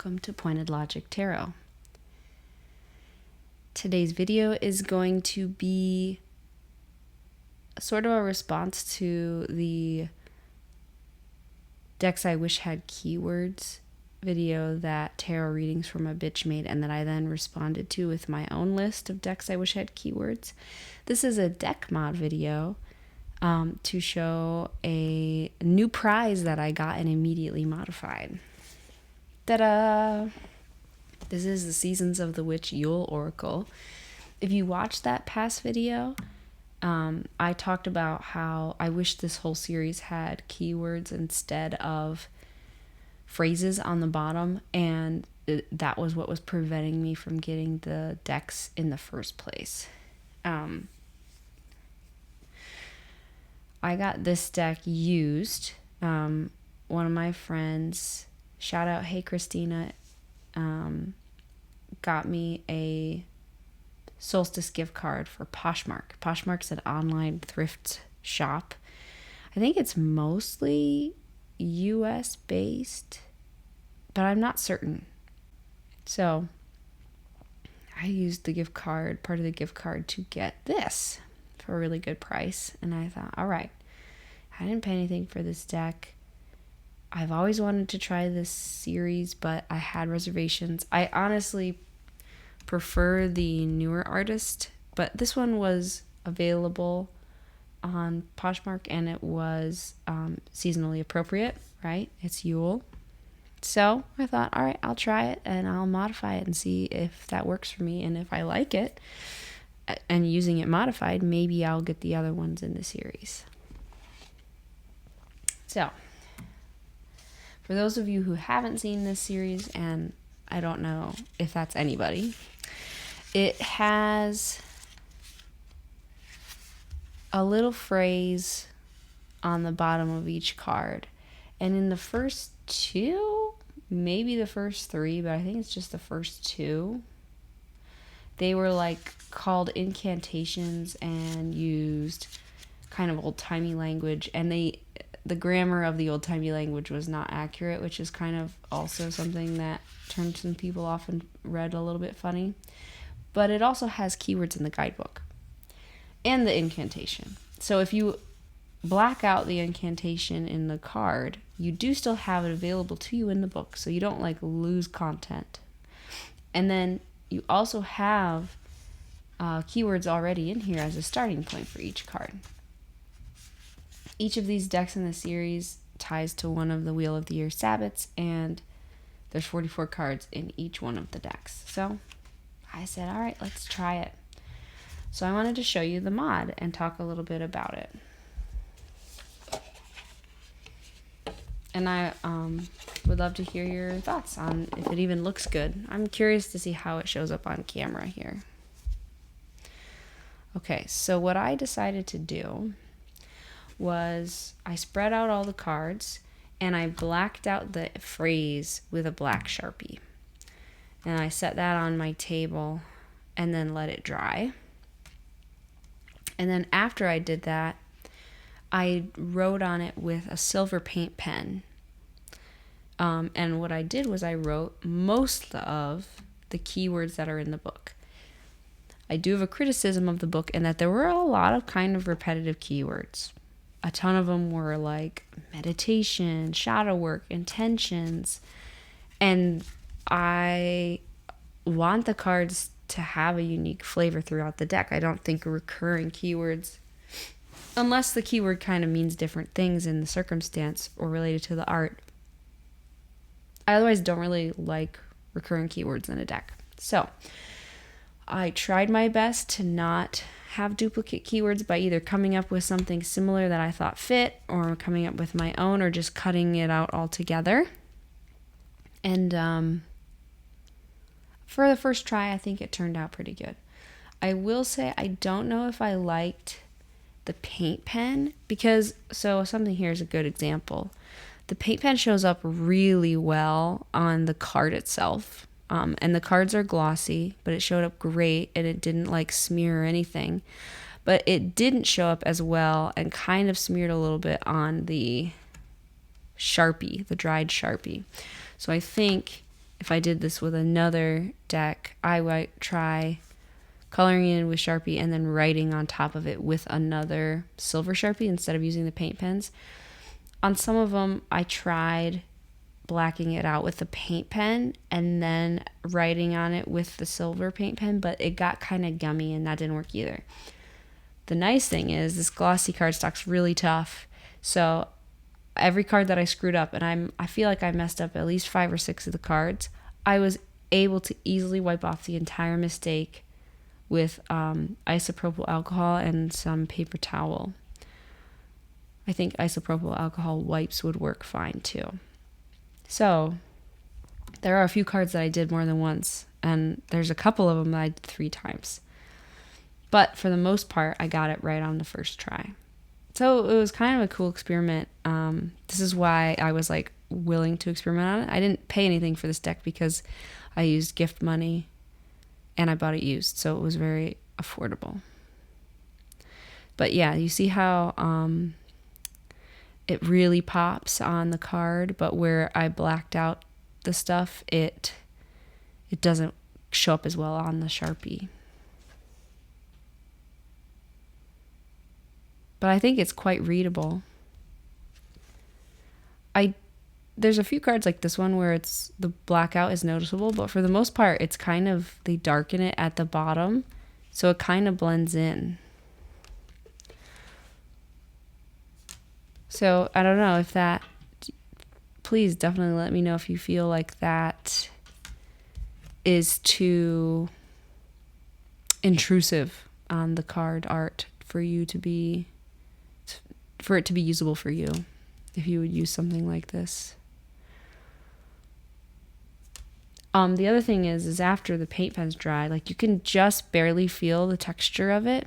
welcome to Pointed Logic Tarot. Today's video is going to be sort of a response to the decks I wish had keywords video that Tarot Readings from a Bitch made, and that I then responded to with my own list of decks I wish had keywords. This is a deck mod video to show a new prize that I got and immediately modified. Ta-da! This is the Seasons of the Witch Yule Oracle. If you watched that past video, I talked about how I wish this whole series had keywords instead of phrases on the bottom, and that was what was preventing me from getting the decks in the first place. I got this deck used. One of my friends, shout out, hey Christina, got me a solstice gift card for Poshmark. Poshmark's an online thrift shop. I think it's mostly US based, but I'm not certain. So I used the gift card, part of the gift card, to get this for a really good price. And I thought, all right, I didn't pay anything for this deck. I've always wanted to try this series, but I had reservations. I honestly prefer the newer artist, but this one was available on Poshmark, and it was seasonally appropriate, right? It's Yule. So I thought, all right, I'll try it and I'll modify it and see if that works for me. And if I like it and using it modified, maybe I'll get the other ones in the series. So for those of you who haven't seen this series, and I don't know if that's anybody, it has a little phrase on the bottom of each card. And in the first two, maybe the first three, but I think it's just the first two, they were like called incantations and used kind of old-timey language, and the grammar of the old-timey language was not accurate, which is kind of also something that turned some people off and read a little bit funny. But it also has keywords in the guidebook and the incantation. So if you black out the incantation in the card, you do still have it available to you in the book, so you don't like lose content. And then you also have keywords already in here as a starting point for each card. Each of these decks in the series ties to one of the Wheel of the Year Sabbats, and there's 44 cards in each one of the decks. So I said, all right, let's try it. So I wanted to show you the mod and talk a little bit about it. And I would love to hear your thoughts on if it even looks good. I'm curious to see how it shows up on camera here. Okay, so what I decided to do was I spread out all the cards and I blacked out the phrase with a black Sharpie. And I set that on my table and then let it dry. And then after I did that, I wrote on it with a silver paint pen. And what I did was I wrote most of the keywords that are in the book. I do have a criticism of the book in that there were a lot of kind of repetitive keywords. A ton of them were like meditation, shadow work, intentions. And I want the cards to have a unique flavor throughout the deck. I don't think recurring keywords, unless the keyword kind of means different things in the circumstance or related to the art, I otherwise don't really like recurring keywords in a deck. So I tried my best to not have duplicate keywords by either coming up with something similar that I thought fit, or coming up with my own, or just cutting it out altogether. And for the first try, I think it turned out pretty good. I will say I don't know if I liked the paint pen, because, so something here is a good example. The paint pen shows up really well on the card itself. And the cards are glossy, but it showed up great, and it didn't like smear or anything. But it didn't show up as well and kind of smeared a little bit on the Sharpie, the dried Sharpie. So I think if I did this with another deck, I might try coloring in with Sharpie and then writing on top of it with another silver Sharpie instead of using the paint pens. On some of them, I tried blacking it out with the paint pen and then writing on it with the silver paint pen, but it got kind of gummy and that didn't work either. The nice thing is this glossy cardstock's really tough, so every card that I screwed up, and I feel like I messed up at least 5 or 6 of the cards, I was able to easily wipe off the entire mistake with isopropyl alcohol and some paper towel. I think isopropyl alcohol wipes would work fine too. So there are a few cards that I did more than once, and there's a couple of them that I did 3 times. But for the most part, I got it right on the first try. So it was kind of a cool experiment. This is why I was like willing to experiment on it. I didn't pay anything for this deck because I used gift money and I bought it used, so it was very affordable. But yeah, you see how it really pops on the card, but where I blacked out the stuff, it doesn't show up as well on the Sharpie. But I think it's quite readable. There's a few cards like this one where it's the blackout is noticeable, but for the most part, it's kind of, they darken it at the bottom, so it kind of blends in. So I don't know if that, please definitely let me know if you feel like that is too intrusive on the card art for it to be usable for you, if you would use something like this. The other thing is after the paint pen's dry, like you can just barely feel the texture of it,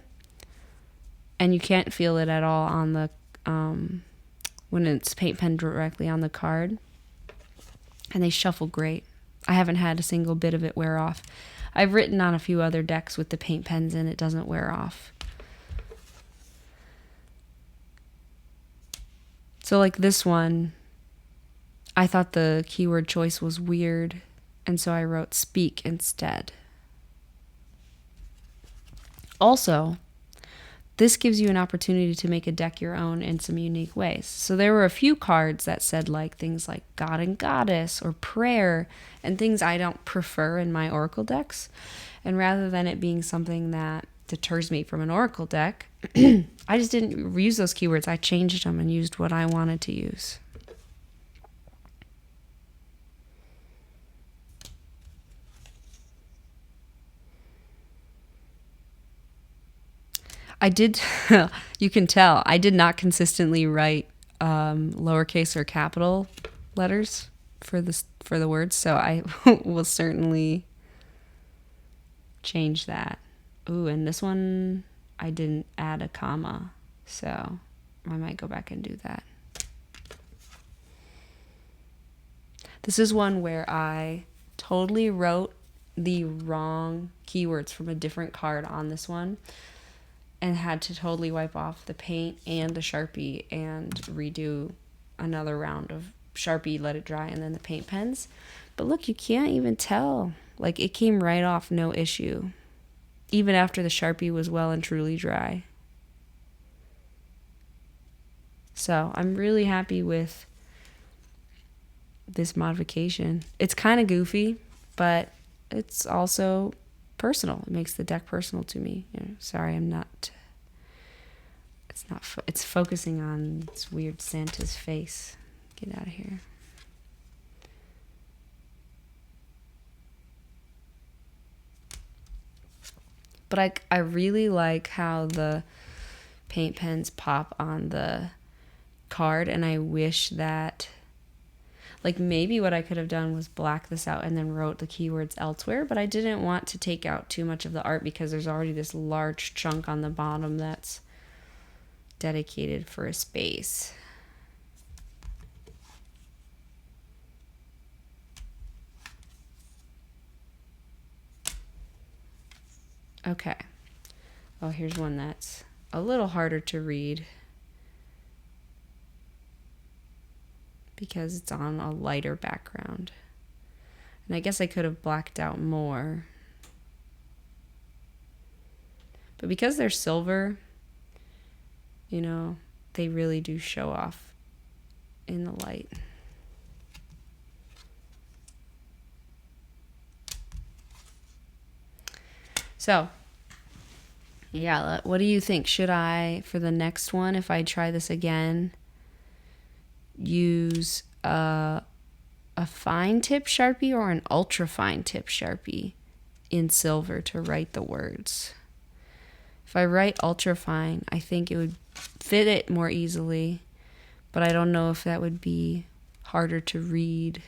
and you can't feel it at all on the when it's paint pen directly on the card, and they shuffle great. I haven't had a single bit of it wear off. I've written on a few other decks with the paint pens and it doesn't wear off. So like this one, I thought the keyword choice was weird, and so I wrote speak instead. Also, this gives you an opportunity to make a deck your own in some unique ways. So there were a few cards that said like things like God and Goddess or prayer and things I don't prefer in my Oracle decks. And rather than it being something that deters me from an Oracle deck, I just didn't use those keywords. I changed them and used what I wanted to use. I did, you can tell, I did not consistently write lowercase or capital letters for the words, so I will certainly change that. Ooh, and this one, I didn't add a comma, so I might go back and do that. This is one where I totally wrote the wrong keywords from a different card on this one, and had to totally wipe off the paint and the Sharpie and redo another round of Sharpie, let it dry, and then the paint pens. But look, you can't even tell. Like, it came right off, no issue, even after the Sharpie was well and truly dry. So I'm really happy with this modification. It's kind of goofy, but it's also personal. It makes the deck personal to me. Sorry, I'm not. It's focusing on this weird Santa's face. Get out of here. But I really like how the paint pens pop on the card, and I wish that, like, maybe what I could have done was black this out and then wrote the keywords elsewhere, but I didn't want to take out too much of the art because there's already this large chunk on the bottom that's dedicated for a space. Okay. Oh, here's one that's a little harder to read because it's on a lighter background. And I guess I could have blacked out more. But because they're silver, you know, they really do show off in the light. So, yeah, what do you think? Should I, for the next one, if I try this again, use a fine tip Sharpie or an ultra fine tip Sharpie in silver to write the words? If I write ultra fine, I think it would fit it more easily, but I don't know if that would be harder to read.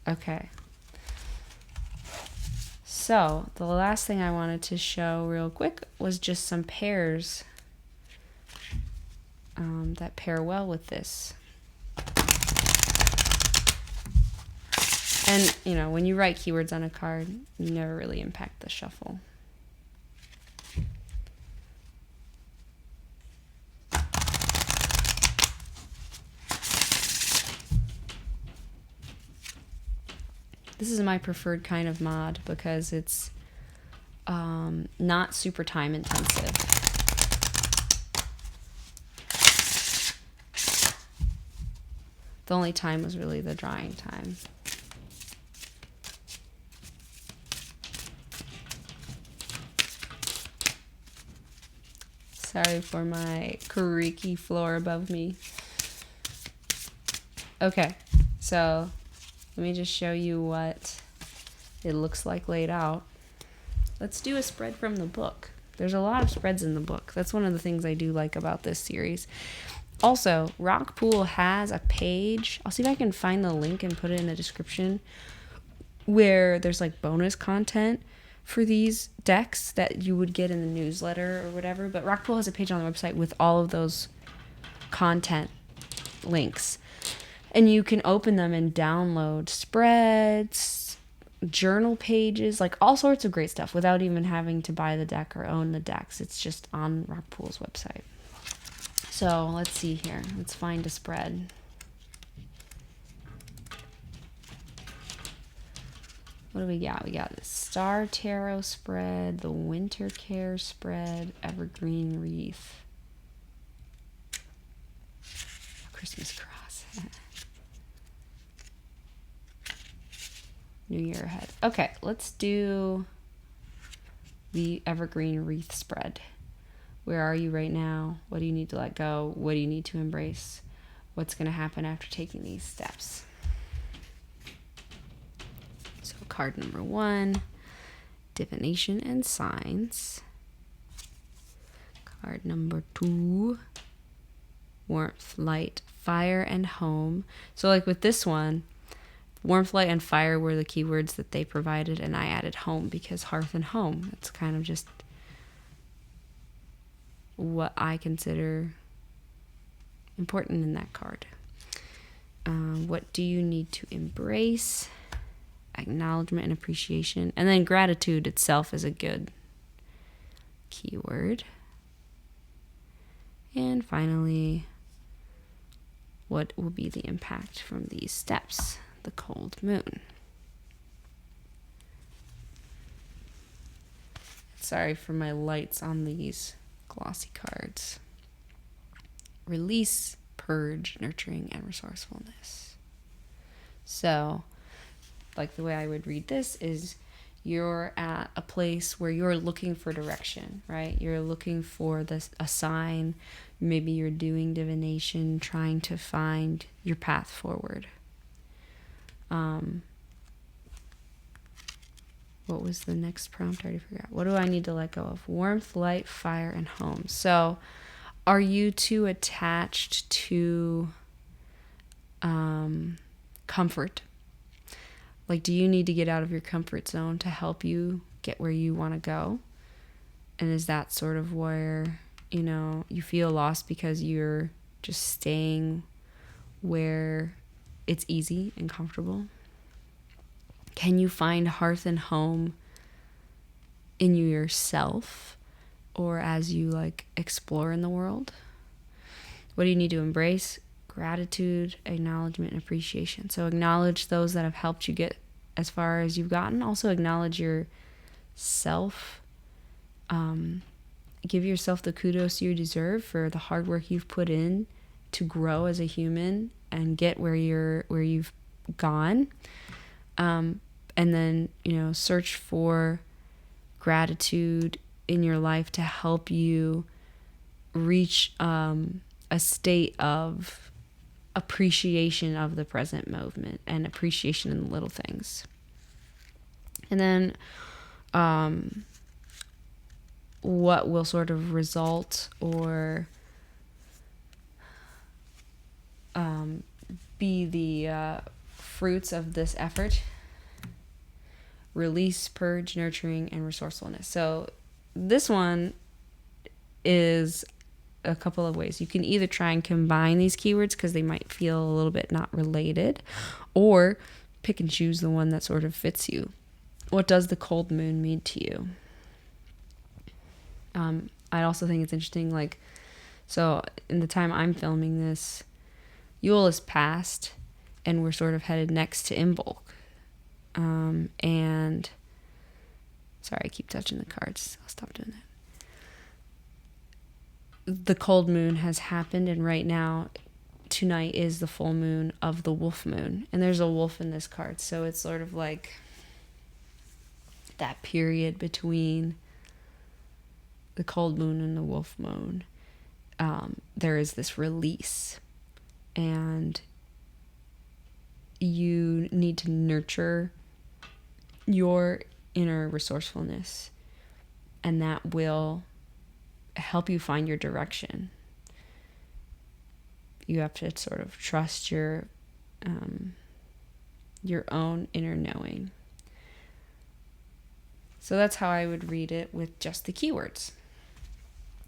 Okay. So the last thing I wanted to show real quick was just some pairs that pair well with this. And, you know, when you write keywords on a card, you never really impact the shuffle. This is my preferred kind of mod because it's not super time intensive. The only time was really the drying time. Sorry for my creaky floor above me. Okay, so let me just show you what it looks like laid out. Let's do a spread from the book. There's a lot of spreads in the book. That's one of the things I do like about this series. Also, Rockpool has a page. I'll see if I can find the link and put it in the description, where there's like bonus content for these decks that you would get in the newsletter or whatever. But Rockpool has a page on the website with all of those content links. And you can open them and download spreads, journal pages, like all sorts of great stuff without even having to buy the deck or own the decks. It's just on Rockpool's website. So let's see here. Let's find a spread. What do we got? We got the Star Tarot spread, the Winter Care spread, Evergreen Wreath, Christmas Cross. New Year ahead. Okay, let's do the Evergreen Wreath spread. Where are you right now? What do you need to let go? What do you need to embrace? What's going to happen after taking these steps? So card number 1, Divination and Signs. Card number 2, Warmth, Light, Fire, and Home. So like with this one, Warmth, Light, and Fire were the keywords that they provided, and I added home because hearth and home. It's kind of just what I consider important in that card. What do you need to embrace? Acknowledgement and appreciation. And then gratitude itself is a good keyword. And finally, what will be the impact from these steps? The cold moon. Sorry for my lights on these glossy cards. Release, purge, nurturing, and resourcefulness. So, like the way I would read this is you're at a place where you're looking for direction, right? You're looking for a sign. Maybe you're doing divination, trying to find your path forward. What was the next prompt? I already forgot. What do I need to let go of? Warmth, light, fire, and home. So are you too attached to comfort? Like, do you need to get out of your comfort zone to help you get where you want to go? And is that sort of where, you know, you feel lost because you're just staying where it's easy and comfortable? Can you find hearth and home in yourself or as you like explore in the world? What do you need to embrace? Gratitude, acknowledgement, and appreciation. So acknowledge those that have helped you get as far as you've gotten. Also acknowledge yourself. Give yourself the kudos you deserve for the hard work you've put in to grow as a human and get where you've gone. And then, search for gratitude in your life to help you reach a state of appreciation of the present moment and appreciation in the little things. And then what will sort of result or be the fruits of this effort? Release, purge, nurturing, and resourcefulness. So this one is a couple of ways. You can either try and combine these keywords because they might feel a little bit not related, or pick and choose the one that sort of fits you. What does the cold moon mean to you? I also think it's interesting, so in the time I'm filming this, Yule is past, and we're sort of headed next to Imbolc. And sorry, I keep touching the cards. I'll stop doing that. The cold moon has happened, and right now, tonight is the full moon of the wolf moon. And there's a wolf in this card, so it's sort of like that period between the cold moon and the wolf moon. There is this release, and you need to nurture your inner resourcefulness, and that will help you find your direction. You have to sort of trust your own inner knowing. So that's how I would read it with just the keywords.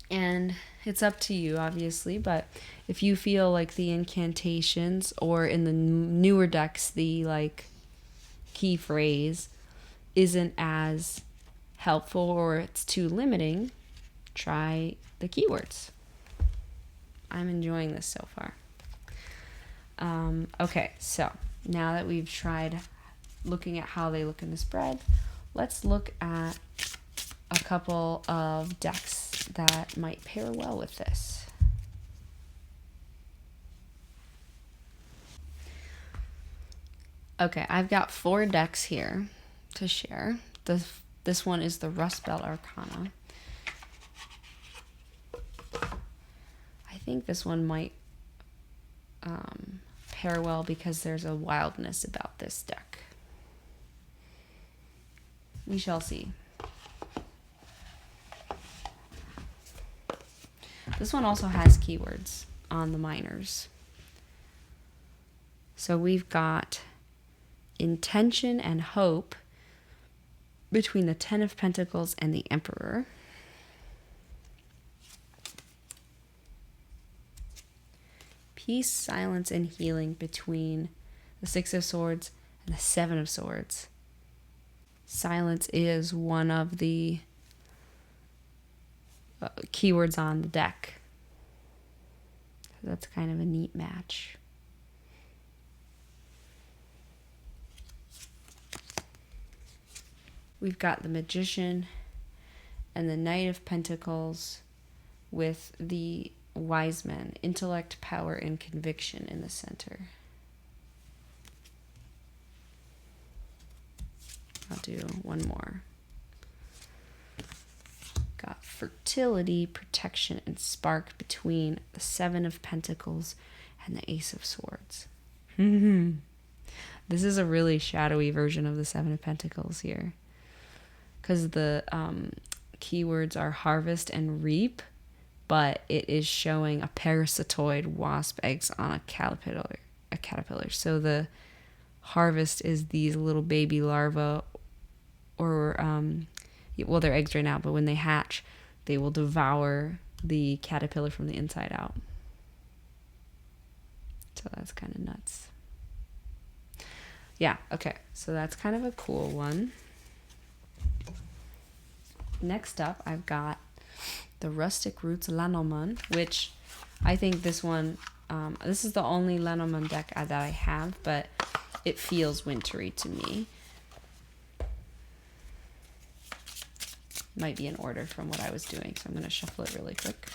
And it's up to you, obviously, but if you feel like the incantations, or in the newer decks, the key phrase isn't as helpful or it's too limiting, try the keywords. I'm enjoying this so far. Okay, so now that we've tried looking at how they look in the spread, let's look at a couple of decks that might pair well with this. Okay, I've got 4 decks here to share. This one is the Rust Belt Arcana. I think this one might pair well because there's a wildness about this deck. We shall see. This one also has keywords on the minors. So we've got intention and hope between the 10 of Pentacles and the Emperor. Peace, silence, and healing between the 6 of Swords and the 7 of Swords. Silence is one of the keywords on the deck. So that's kind of a neat match. We've got the Magician and the Knight of Pentacles with the Wise Men, intellect, power, and conviction in the center. I'll do one more. Got fertility, protection, and spark between the 7 of Pentacles and the Ace of Swords. This is a really shadowy version of the 7 of Pentacles here, because the keywords are harvest and reap, but it is showing a parasitoid wasp eggs on a caterpillar. So the harvest is these little baby larvae, or well, they're eggs right now, but when they hatch, they will devour the caterpillar from the inside out. So that's kind of nuts. Yeah, okay, so that's kind of a cool one. Next up, I've got the Rustic Roots Lanoman, which I think this one, this is the only Lenormand deck that I have, but it feels wintry to me. Might be in order from what I was doing, so I'm going to shuffle it really quick.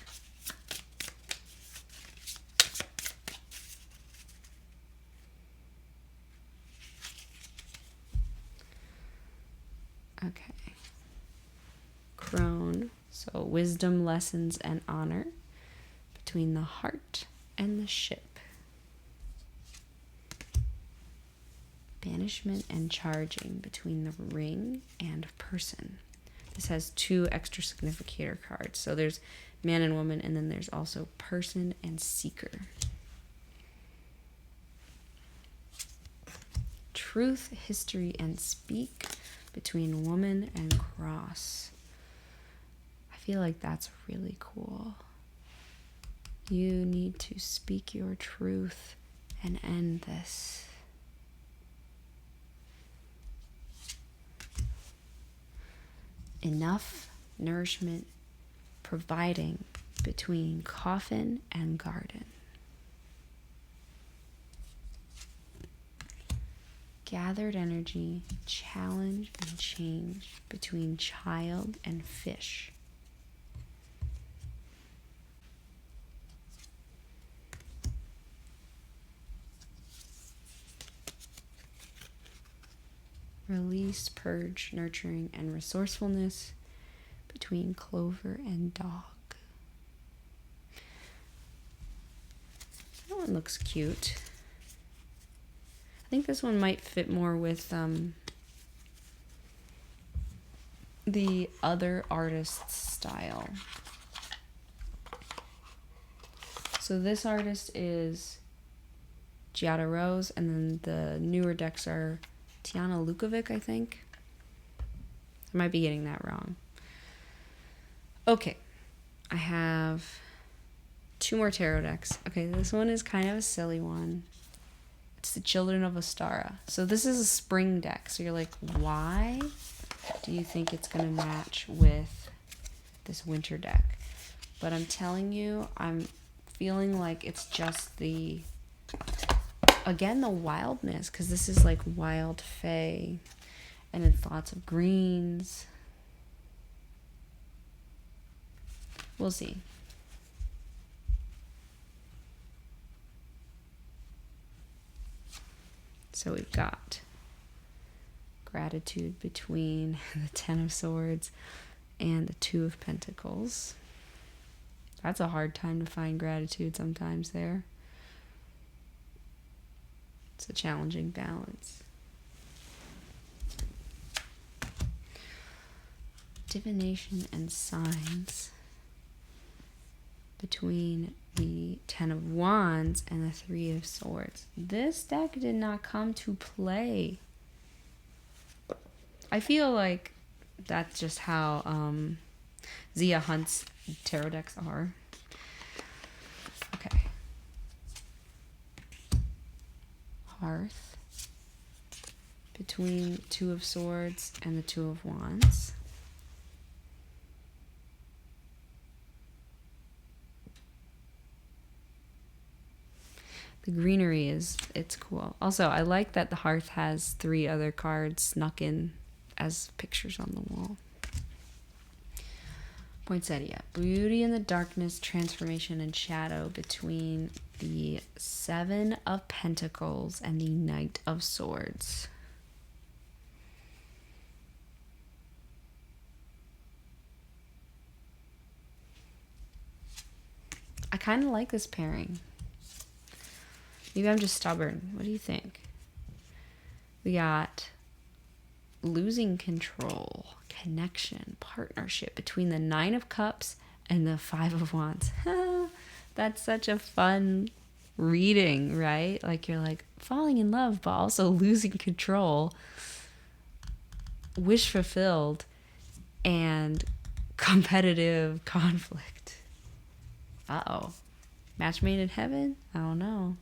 Okay. Crone, so wisdom, lessons, and honor between the heart and the ship. Banishment and charging between the ring and person. This has 2 extra significator cards. So there's man and woman, and then there's also person and seeker. Truth, history, and speak between woman and cross. I feel like that's really cool. You need to speak your truth and end this. Enough nourishment providing between coffin and garden. Gathered energy, challenge and change between child and fish. Release, purge, nurturing, and resourcefulness between clover and dog. That one looks cute. I think this one might fit more with the other artist's style. So this artist is Giada Rose, and then the newer decks are Tiana Lukovic, I think. I might be getting that wrong. Okay, I have 2 more tarot decks. Okay, this one is kind of a silly one. It's the Children of Ostara. So this is a spring deck. So you're like, why do you think it's going to match with this winter deck? But I'm telling you, I'm feeling like it's just the... Again, the wildness, because this is like wild fae, and it's lots of greens. We'll see. So we've got gratitude between the 10 of Swords and the 2 of Pentacles. That's a hard time to find gratitude sometimes there. It's a challenging balance. Divination and signs between the 10 of Wands and the 3 of Swords. This deck did not come to play. I feel like that's just how Zia Hunt's tarot decks are. Okay. Hearth between 2 of Swords and the 2 of Wands. The greenery it's cool. Also, I like that the hearth has 3 other cards snuck in as pictures on the wall. Poinsettia. Beauty in the darkness, transformation and shadow between the 7 of Pentacles and the Knight of Swords. I kind of like this pairing. Maybe I'm just stubborn. What do you think? We got losing control, connection, partnership between the 9 of Cups and the 5 of Wands. That's such a fun reading, right? Like you're like falling in love, but also losing control, wish fulfilled, and competitive conflict. Uh-oh. Match made in heaven? I don't know.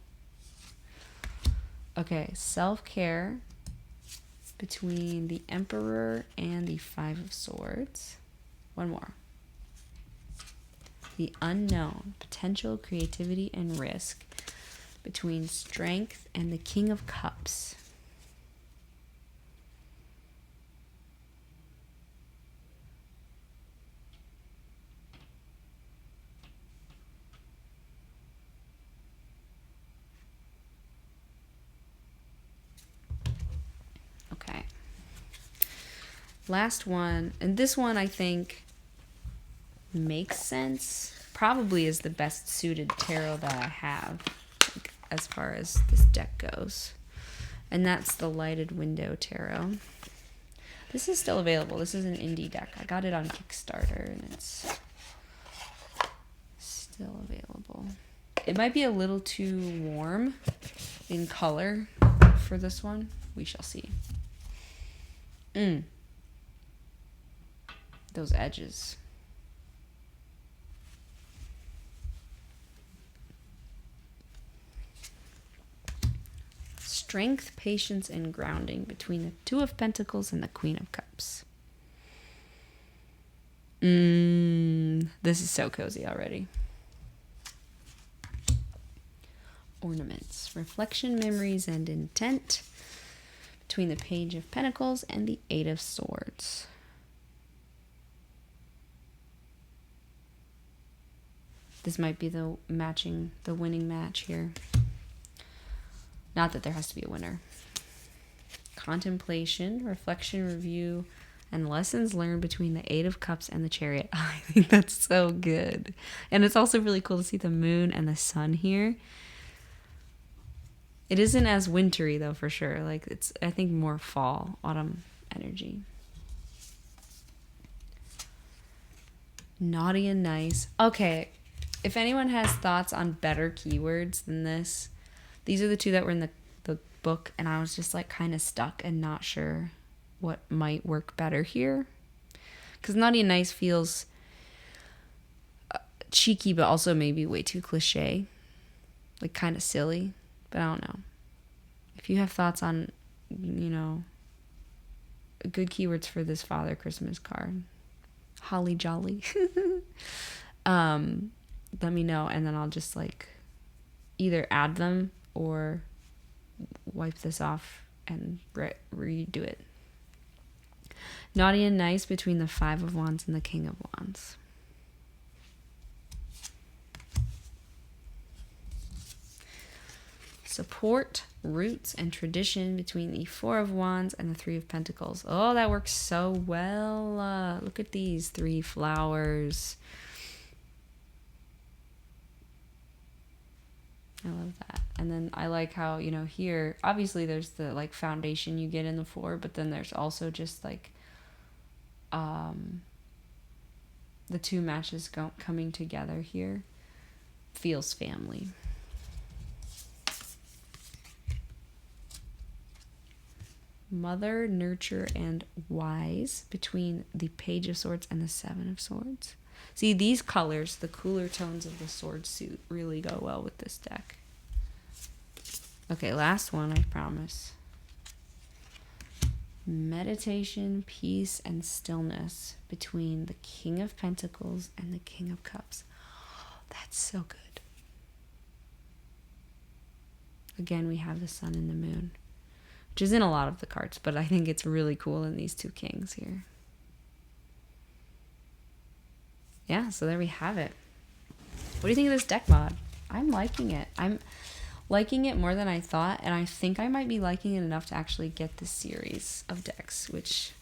Okay, self-care between the Emperor and the 5 of Swords. One more. the unknown, potential, creativity, and risk, between strength and the King of Cups. Okay. Last one, and this one I think makes sense. Probably is the best suited tarot that I have, like, as far as this deck goes. And that's the Lighted Window Tarot. This is still available. This is an indie deck. I got it on Kickstarter, and it's still available. It might be a little too warm in color for this one. We shall see. Those edges. Strength, patience, and grounding, between the Two of Pentacles and the Queen of Cups. This is so cozy already. Ornaments, reflection, memories, and intent, between the Page of Pentacles and the Eight of Swords. This might be the winning match here. Not that there has to be a winner. Contemplation, reflection, review, and lessons learned, between the Eight of Cups and the Chariot. I think that's so good. And it's also really cool to see the moon and the sun here. It isn't as wintry though, for sure. Like, it's, I think, more fall, autumn energy. Naughty and nice. Okay, if anyone has thoughts on better keywords than this, these are the two that were in the book, and I was just like kind of stuck and not sure what might work better here. Because naughty and nice feels cheeky, but also maybe way too cliche. Like, kind of silly. But I don't know. If you have thoughts on, good keywords for this Father Christmas card, holly jolly, let me know, and then I'll just like either add them or wipe this off and redo it. Naughty and nice, between the Five of Wands and the King of Wands. Support, roots, and tradition, between the Four of Wands and the Three of Pentacles. Oh, that works so well. Look at these three flowers. I love that. And then I like how, here, obviously there's the like foundation you get in the four, but then there's also just like the two matches coming together here. Feels family. Mother, nurture, and wise, between the Page of Swords and the Seven of Swords. See, these colors, the cooler tones of the sword suit, really go well with this deck. Okay, last one, I promise. Meditation, peace, and stillness, between the King of Pentacles and the King of Cups. Oh, that's so good. Again, we have the sun and the moon, which is in a lot of the cards, but I think it's really cool in these two kings here. Yeah, so there we have it. What do you think of this deck mod? I'm liking it. I'm liking it more than I thought, and I think I might be liking it enough to actually get this series of decks, which,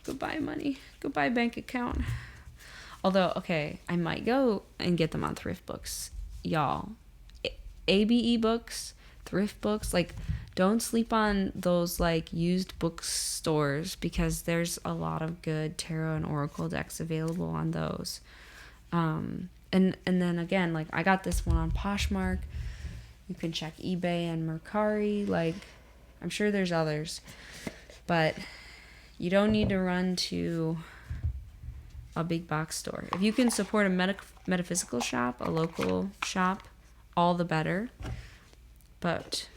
goodbye money. Goodbye bank account. Although, okay, I might go and get them on thrift books. Y'all, ABE books, thrift books, like, don't sleep on those like used bookstores, because there's a lot of good tarot and oracle decks available on those. And then again, like, I got this one on Poshmark. You can check eBay and Mercari. Like, I'm sure there's others, but you don't need to run to a big box store. If you can support a metaphysical shop, a local shop, all the better. But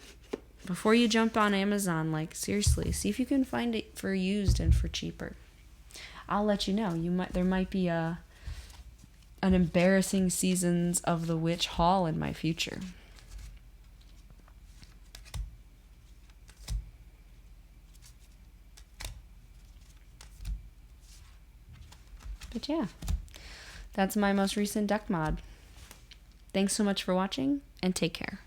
before you jump on Amazon, like, seriously, see if you can find it for used and for cheaper. I'll let you know. There might be a an embarrassing Seasons of the Witch haul in my future. But yeah, that's my most recent deck mod. Thanks so much for watching, and take care.